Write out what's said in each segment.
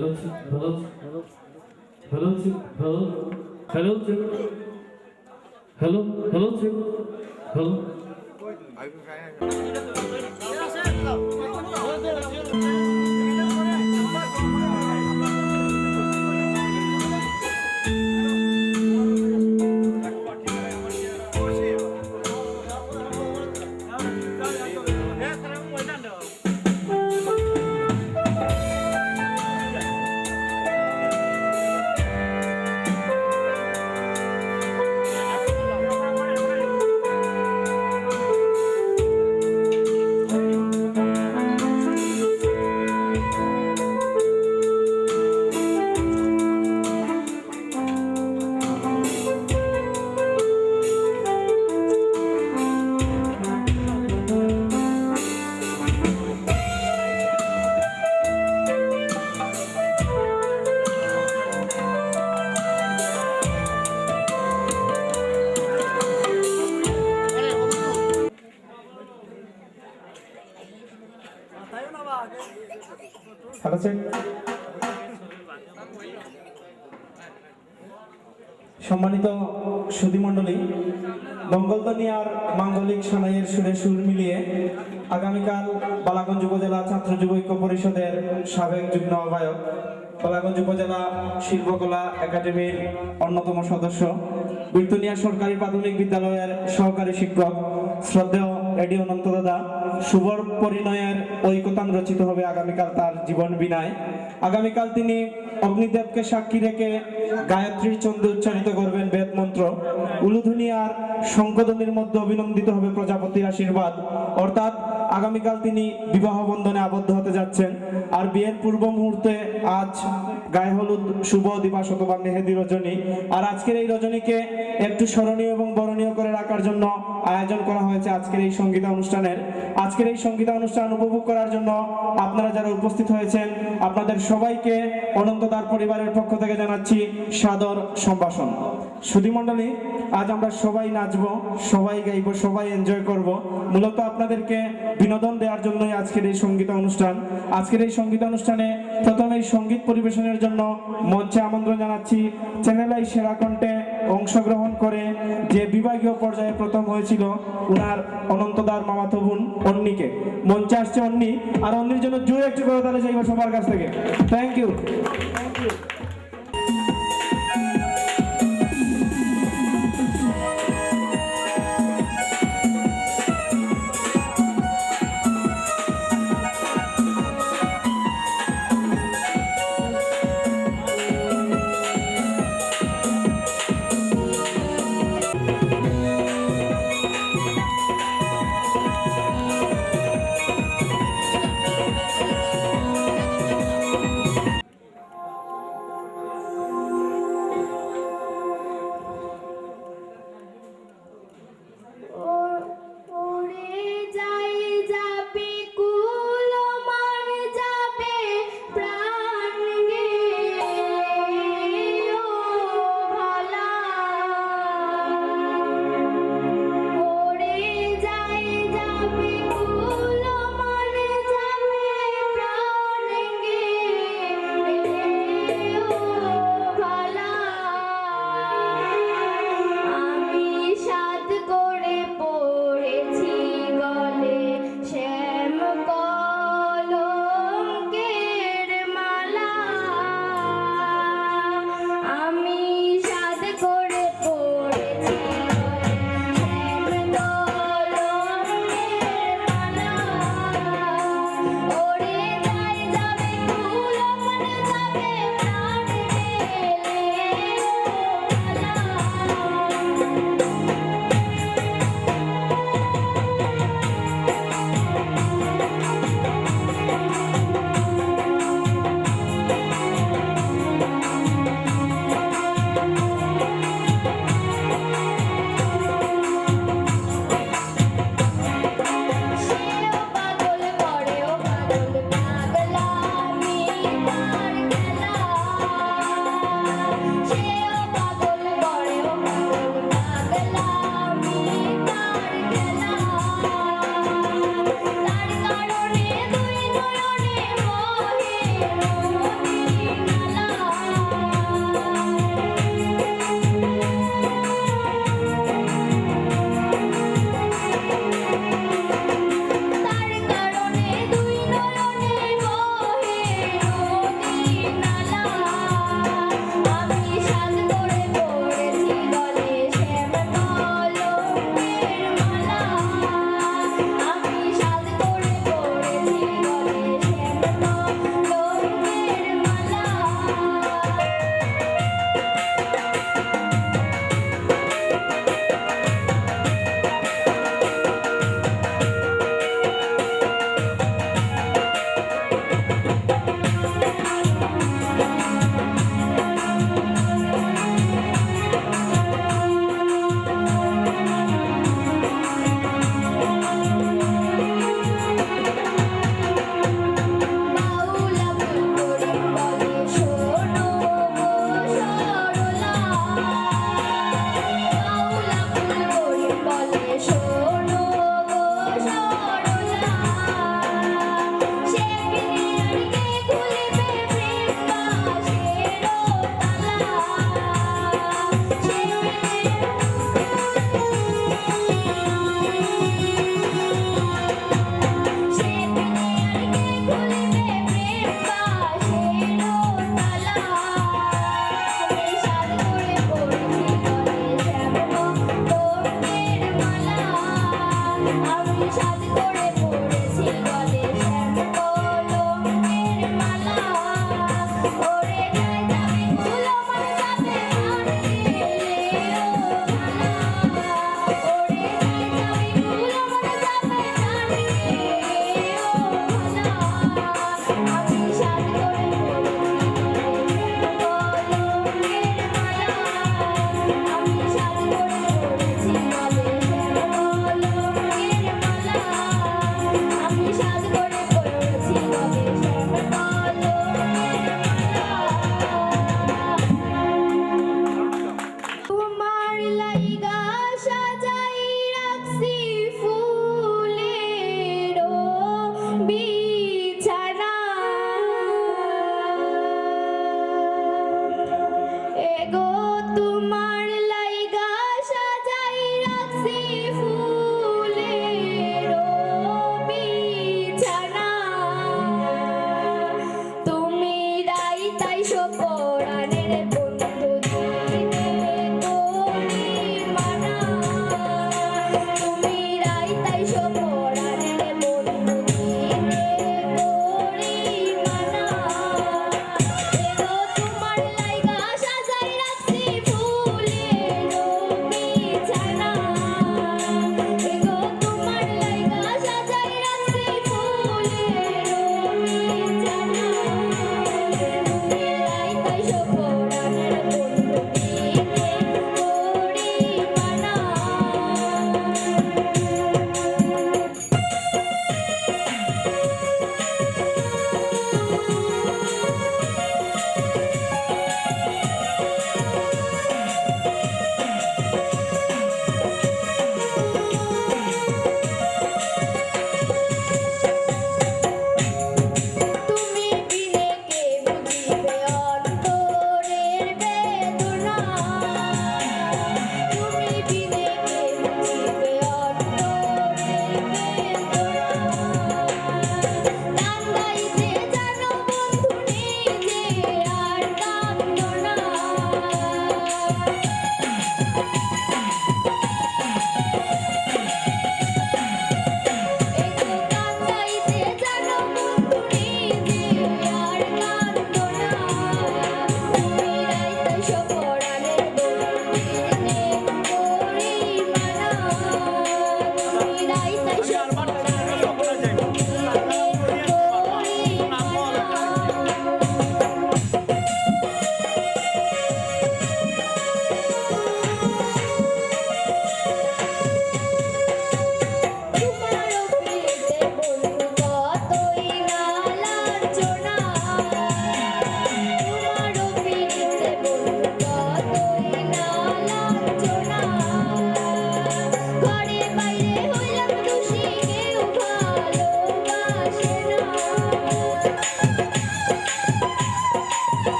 Hello, hello, hello, hello, hello, hello, hello. Hello sir, সম্মানিত সুধীমণ্ডলী, মঙ্গলধ্বনি আর মাঙ্গলিক সানাইয়ের সুরে সুর মিলিয়ে আগামীকাল বালাগঞ্জ উপজেলা ছাত্র যুব ঐক্য পরিষদের সাবেক যুগ্ম আহ্বায়ক, বালাগঞ্জ উপজেলা শিল্পকলা একাডেমির অন্যতম সদস্য, বিরতুনিয়া সরকারি প্রাথমিক বিদ্যালয়ের সহকারী শিক্ষক শ্রদ্ধেয় এডি অনন্ত দাদা শুভ পরিণয়ের ঐকতান রচিত হবে আগামীকাল তার জীবন বিনায়। আগামীকাল তিনি অগ্নিদেবকে সাক্ষী রেখে গায়ত্রীর ছন্দে উচ্চারিত করবেন বেদ মন্ত্র। উলুধ্বনি আর শঙ্খধ্বনির মধ্যে অভিনন্দিত হবে প্রজাপতির আশীর্বাদ। অর্থাৎ আগামীকাল তিনি বিবাহ বন্ধনে আবদ্ধ হতে যাচ্ছেন। আর বিয়ের পূর্ব মুহূর্তে আজ গায়ে হলুদ শুভ দিবস অথবা মেহেদি রজনী। আর আজকের এই রজনীকে একটু স্মরণীয় এবং বরণীয় করে রাখার জন্য আয়োজন করা হয়েছে আজকের এই সঙ্গীত অনুষ্ঠানের। আজকের এই সঙ্গীত অনুষ্ঠান উপভোগ করার জন্য আপনারা যারা উপস্থিত হয়েছেন আপনাদের সবাইকে অনন্তদার পরিবারের পক্ষ থেকে জানাচ্ছি সাদর সম্ভাষণ। সুধীমণ্ডলী, আজ আমরা সবাই নাচবো, সবাই গাইবো, সবাই এনজয় করব। মূলত আপনাদেরকে বিনোদন দেওয়ার জন্যই আজকের এই সঙ্গীত অনুষ্ঠান। আজকের এই সঙ্গীত অনুষ্ঠানে প্রথমে এই সঙ্গীত পরিবেশনের জন্য মঞ্চে আমন্ত্রণ জানাচ্ছি চ্যানেল আই সেরা কণ্ঠে অংশগ্রহণ করে যে বিভাগীয় পর্যায়ে প্রথম হয়েছিল উনার অনন্তদার মামাতো বোন অন্নিকে। মঞ্চে আসছে অন্নি, আর অন্নির জন্য জোরে একটু করে তাহলে চাইবো সবার কাছ থেকে। Thank you.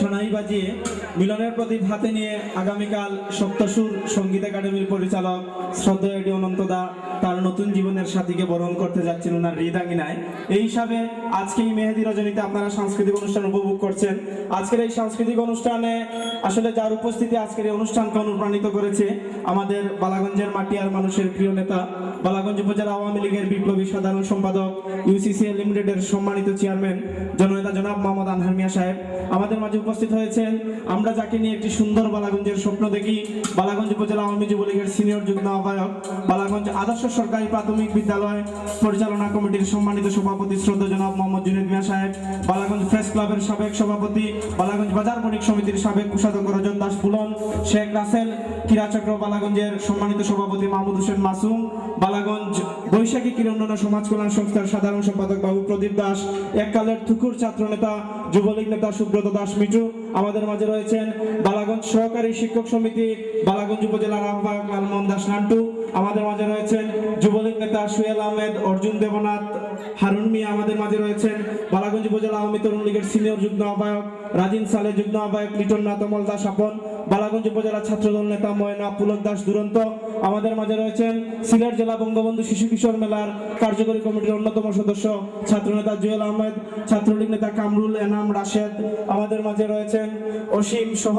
সানাই বাজিয়ে মিলনের প্রদীপ হাতে নিয়ে আগামীকাল সপ্তসুর সঙ্গীত একাডেমির পরিচালক শ্রদ্ধেয় এডি অনন্ত দা তার নতুন জীবনের সাথীকে বরণ করতে যাচ্ছেন ওনার হৃদাঙ্গিনায়। এই হিসাবে আজকে এই মেহেদি রজনীতে আপনারা সাংস্কৃতিক অনুষ্ঠান উপভোগ করছেন। আজকের এই সাংস্কৃতিক অনুষ্ঠানে আসলে যার উপস্থিতি আজকের এই অনুষ্ঠানকে অনুপ্রাণিত করেছে আমাদের বালাগঞ্জের মাটিয়ার মানুষের প্রিয় নেতা, বালাগঞ্জ উপজেলা আওয়ামী লীগের বিপ্লবী সাধারণ সম্পাদক, ইউসিসিএল লিমিটেডের সম্মানিত চেয়ারম্যান জননেতা জনাব মোহাম্মদ আনহার মিয়া সাহেব আমাদের মাঝে উপস্থিত হয়েছেন। আমরা যাকে নিয়ে একটি সুন্দর বালাগঞ্জের স্বপ্ন দেখি, বালাগঞ্জ উপজেলা আওয়ামী যুবলীগের সিনিয়র যুগ্ম আহ্বায়ক, বালাগঞ্জ আদর্শ সরকারি প্রাথমিক বিদ্যালয় পরিচালনা কমিটির সম্মানিত সভাপতি শ্রদ্ধেয় জনাব মোহাম্মদ জুনেদ মিয়া সাহেব, বালাগঞ্জ প্রেস ক্লাবের সাবেক সভাপতি, বালাগঞ্জ বাজার বণিক সমিতির সাবেক কোষাধ্যক্ষ রজন দাস বুলন, শেখ রাসেল ক্রীড়াচক্র বালাগঞ্জের সম্মানিত সভাপতি মাহমুদ হোসেন মাসুম, বালাগঞ্জ বৈশাখী কিরণন সমাজ কল্যাণ সংস্থার সাধারণ সম্পাদক বাবু প্রদীপ দাস, এককালের থুকুর ছাত্র নেতা যুবলীগ নেতা সুব্রত দাস মিঠু আমাদের মাঝে রয়েছেন, বালাগঞ্জ সহকারী শিক্ষক সমিতি বালাগঞ্জ উপজেলার আহ্বায়ক লালমোহন দাস নান্টু আমাদের মাঝে রয়েছেন, যুবলীগ নেতা সুয়েল আহমেদ, অর্জুন দেবনাথ, হারুন মিয়া আমাদের মাঝে রয়েছেন, বালাগঞ্জ উপজেলা আওয়ামী তরুণ লীগের সিনিয়র যুগ্ম আহ্বায়ক রাজিন সালে, যুগ্ম আহ্বায়ক লিটন নাথ অমল দাস আপন, বালাগঞ্জ উপজেলা ছাত্রদল নেতা ময়না পুলক দাস দুরন্ত আমাদের মাঝে রয়েছেন, সিলেট জেলা বঙ্গবন্ধু শিশু কিশোর মেলার কার্যকরী কমিটির অন্যতম সদস্য ছাত্রনেতা জুয়েল আহমেদ, ছাত্রলীগ নেতা কামরুল এনাম রাশেদ আমাদের মাঝে রয়েছেন, অসীম সহ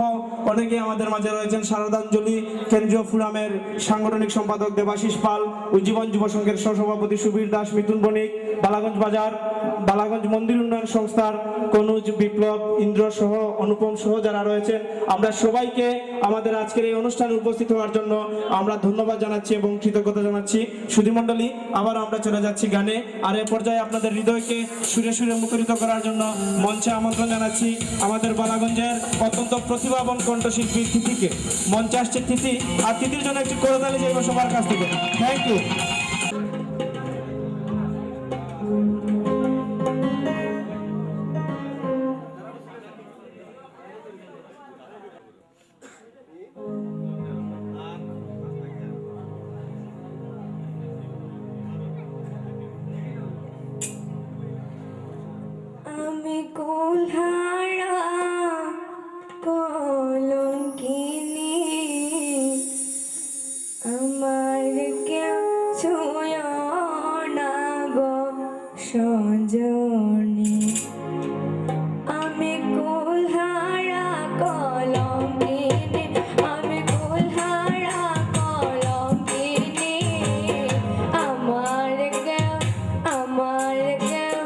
অনেকে আমাদের মাঝে রয়েছেন, শারদাঞ্জলি কেন্দ্রীয় ফোরামের সাংগঠনিক সম্পাদক দেবাশিস পাল, উজ্জীবন যুব সংঘের সহসভাপতি সুবীর দাস, মিথুন বণিক, বালাগঞ্জ বাজার, বালাগঞ্জ মন্দির উন্নয়ন সংস্থার কনুজ, বিপ্লব, ইন্দ্র সহ অনুপম সহ যারা রয়েছেন, আমরা সবাইকে আমাদের আজকের এই অনুষ্ঠানে উপস্থিত হওয়ার জন্য আমরা ধন্যবাদ জানাচ্ছি এবং কৃতজ্ঞতা জানাচ্ছি। সুধীমণ্ডলী, আবার আমরা চলে যাচ্ছি গানে। আর এ পর্যায়ে আপনাদের হৃদয়কে সুরে সুরে মুখরিত করার জন্য মঞ্চে আমন্ত্রণ জানাচ্ছি আমাদের বালাগঞ্জের অত্যন্ত প্রতিভাবান কণ্ঠশিল্পী তিথিকে। মঞ্চে আসছে তিথি, আর তিথির জন্য একটি করতালি চাইব সবার কাছ থেকে। Thank you. আমি কুলহারা কলঙ্কিনী, আমার কেউ ছুঁয় না গো সজনী। আমি কুলহারা কলঙ্কিনী, আমি কুলহারা কলঙ্কিনী, আমার কেউ আমার কেউ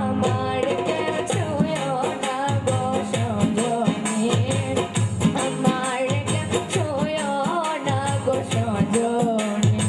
আমার কেউ ছুঁয় না গো সজনী, আমার কেউ ছুঁয় না গো সজনী।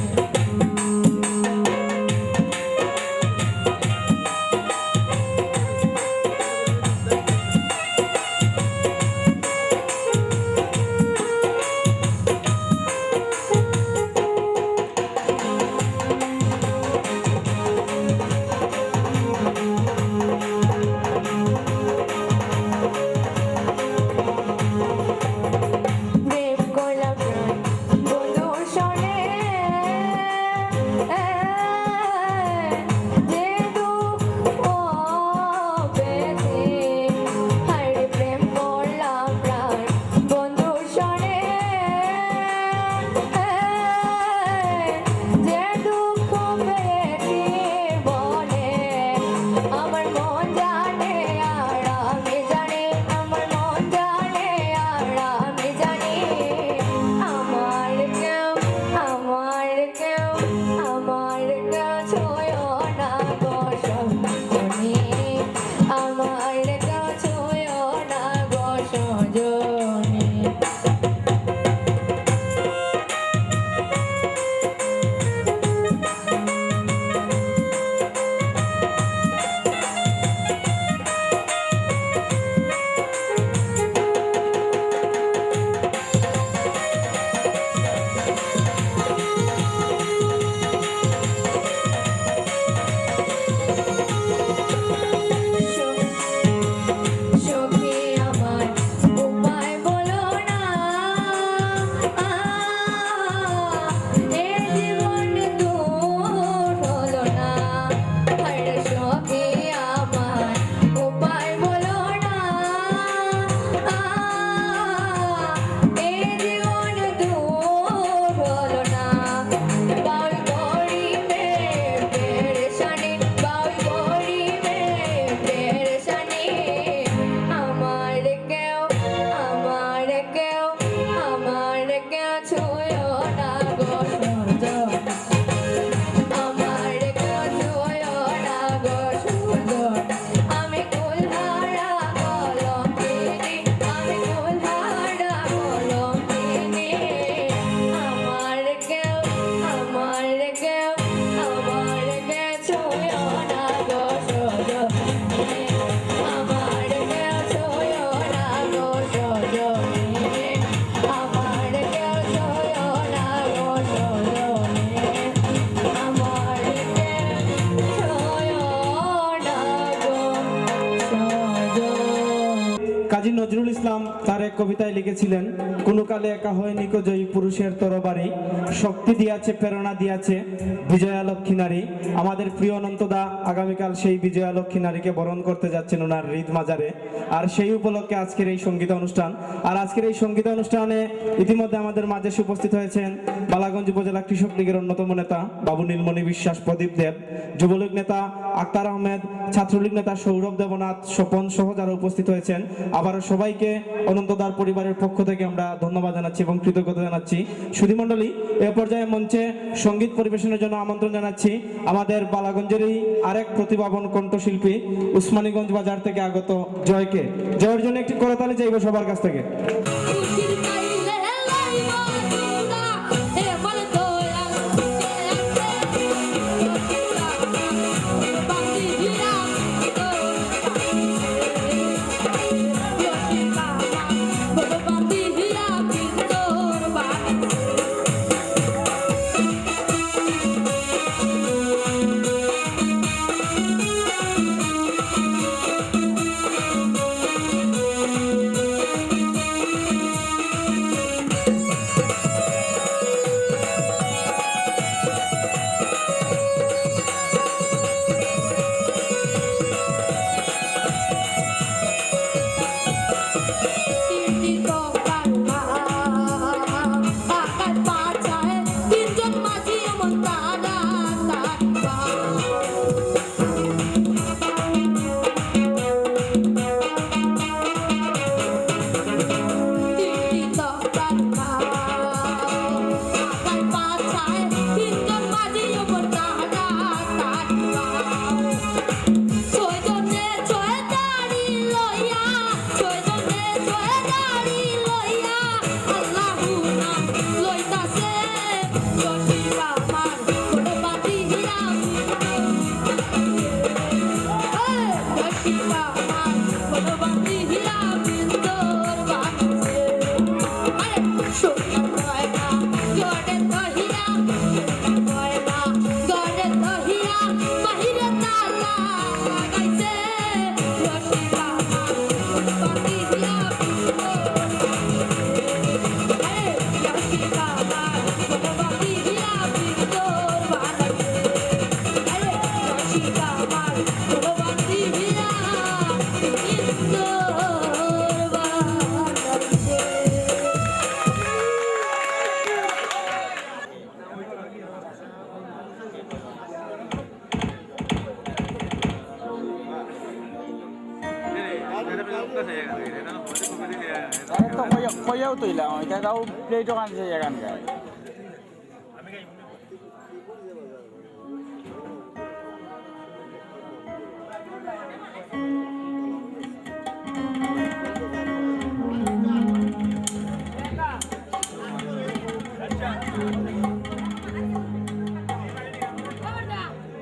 নজরুল ইসলাম তার এক কবিতায় লিখেছিলেন, কোনো কালে একা হয়নি কো জয়ী পুরুষের তরবারি, শক্তি দিয়াছে প্রেরণা দিয়াছে বিজয়া লক্ষ্মী নারী। আমাদের প্রিয় অনন্তদা আগামীকাল সেই বিজয়া লক্ষ্মী নারীকে বরণ করতে যাচ্ছেন ওনার হৃদ মাজারে, আর সেই উপলক্ষে আজকের এই সঙ্গীত অনুষ্ঠান। আর আজকের এই সঙ্গীত অনুষ্ঠানে ইতিমধ্যে আমাদের মাঝে উপস্থিত হয়েছেন বালাগঞ্জ উপজেলা কৃষক লীগের অন্যতম নেতা বাবু নীলমণি বিশ্বাস প্রদীপ দেব, যুবলীগ নেতা আক্তার আহমেদ, ছাত্রলীগ নেতা সৌরভ দেবনাথ, স্বপন সহ যারা উপস্থিত হয়েছেন। আবারও সবাইকে অনন্তদার পরিবারের পক্ষ থেকে আমরা ধন্যবাদ জানাচ্ছি এবং কৃতজ্ঞতা জানাচ্ছি। সুধীমণ্ডলী, এ পর্যায়ে মঞ্চে সঙ্গীত পরিবেশনের জন্য আমন্ত্রণ জানাচ্ছি আমাদের বালাগঞ্জেরই আরেক প্রতিভাবান কণ্ঠশিল্পী উসমানীগঞ্জ বাজার থেকে আগত জয়কে। জয়ের জন্য একটি করতালি চাইব সবার কাছ থেকে। কইয়াও তৈলাম এটা তাও প্লেটও কানছে এখানকার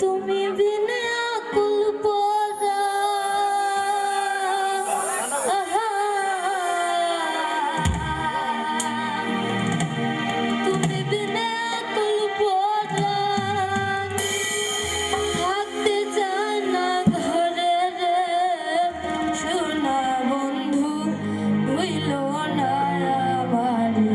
তুমি বিনে আকুল পোরা তুমি বিনে আকুল পোরা থাকতে চায় না ঘরে রে সোনা বন্ধু হইল না আমারে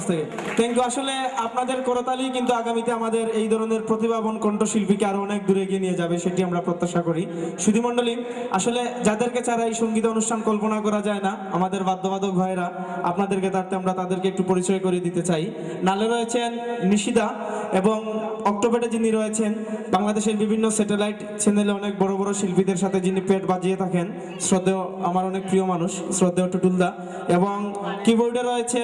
থেকে। Thank you. আসলে আপনাদের করতালি কিন্তু আগামীতে আমাদের এই ধরনের প্রতিভাবান কণ্ঠশিল্পীকে আরো অনেক দূরে এগিয়ে নিয়ে যাবে, সেটি আমরা প্রত্যাশা করি। সুধীমণ্ডলী, আসলে যাদেরকে ছাড়া এই সঙ্গীত অনুষ্ঠান কল্পনা করা যায় না, আমাদের বাদ্যবাদক ভাইরা, আপনাদেরকে তাতে আমরা তাদেরকে একটু পরিচয় করে দিতে চাই। নালে রয়েছেন নিশিদা, এবং অক্টোবরে যিনি রয়েছেন বাংলাদেশের বিভিন্ন স্যাটেলাইট চ্যানেলে অনেক বড় বড় শিল্পীদের সাথে যিনি পেট বাজিয়ে থাকেন, শ্রদ্ধেয় আমার অনেক প্রিয় মানুষ শ্রদ্ধেয় টুটুলদা। এবং কিবোর্ডে রয়েছে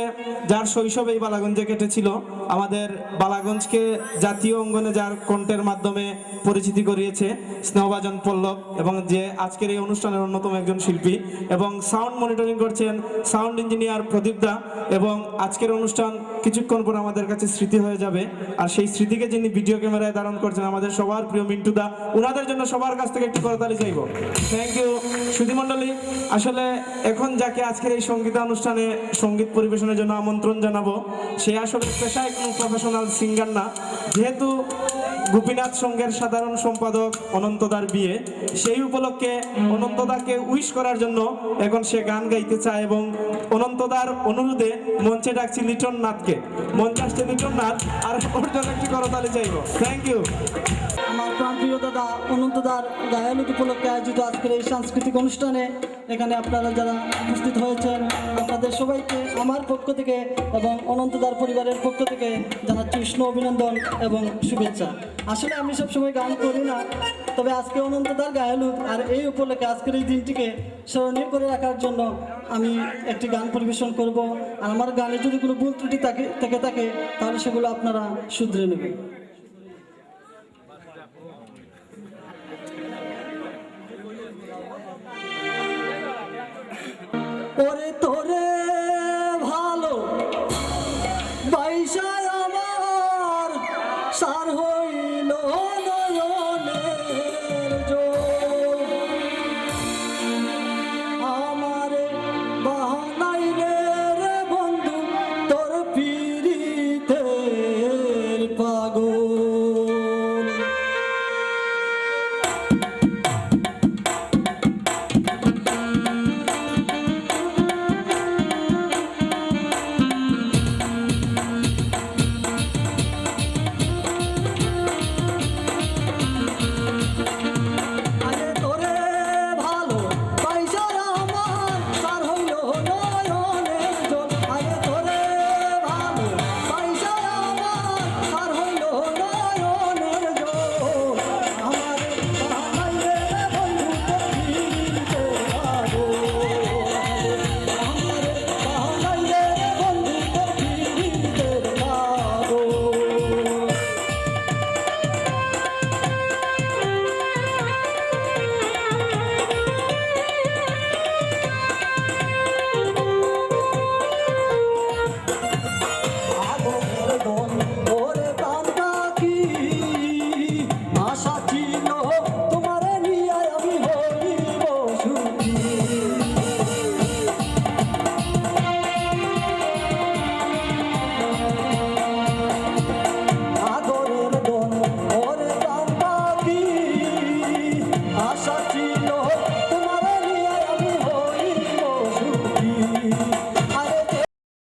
যার শৈশব এই বালাগঞ্জে কেটেছিল, আমাদের বালাগঞ্জকে জাতীয় অঙ্গনে যার কণ্ঠের মাধ্যমে পরিচিতি করিয়েছে, স্নেহভাজন পল্লব, এবং যে আজকের এই অনুষ্ঠানের অন্যতম একজন শিল্পী। এবং সাউন্ড মনিটরিং করছেন সাউন্ড ইঞ্জিনিয়ার প্রদীপ দা। এবং আজকের অনুষ্ঠান কিছুক্ষণ পর আমাদের কাছে স্মৃতি হয়ে যাবে, আর সেই স্মৃতিকে যিনি ভিডিও ক্যামেরায় ধারণ করছেন আমাদের সবার প্রিয় মিন্টু দা। ওনাদের জন্য সবার কাছ থেকে একটু করতালি চাইব। Thank you. সুধীমণ্ডলী, আসলে এখন যাকে আজকের এই সঙ্গীত অনুষ্ঠানে সঙ্গীত পরিবেশনের জন্য আমন্ত্রণ জানাবো, সে আসলে পেশায় কোনো প্রফেশনাল সিঙ্গার না। যেহেতু গোপীনাথ সংঘের সাধারণ সম্পাদক অনন্তদার বিয়ে, সেই উপলক্ষে অনন্তদাকে উইশ করার জন্য এখন সে গান গাইতে চায়, এবং অনন্তদার অনুরোধে মঞ্চে ডাকছি লিটন নাথকে। মঞ্চে আসছে লিটন নাথ, আর ওর জন্য একটি করতালি চাইব। Thank you. আমার প্রাণপ্রিয় দাদা অনন্তদার গায়ানুক উপলক্ষে আয়োজিত আজকের এই সাংস্কৃতিক অনুষ্ঠানে এখানে আপনারা যারা উপস্থিত হয়েছেন, আপনাদের সবাইকে আমার পক্ষ থেকে এবং অনন্তদার পরিবারের পক্ষ থেকে জানাচ্ছি উষ্ণ অভিনন্দন এবং শুভেচ্ছা। আসলে আমি সবসময় গান করি না, তবে আজকে অনন্তদার গায়ানুক, আর এই উপলক্ষে আজকের এই দিনটিকে স্মরণীয় করে রাখার জন্য আমি একটি গান পরিবেশন করব। আর আমার গানে যদি কোনো ভুল ত্রুটি থেকে থাকে তাহলে সেগুলো আপনারা শুধরে নেবেন। ওরে তোরে ভালো বাইশায় আমার সার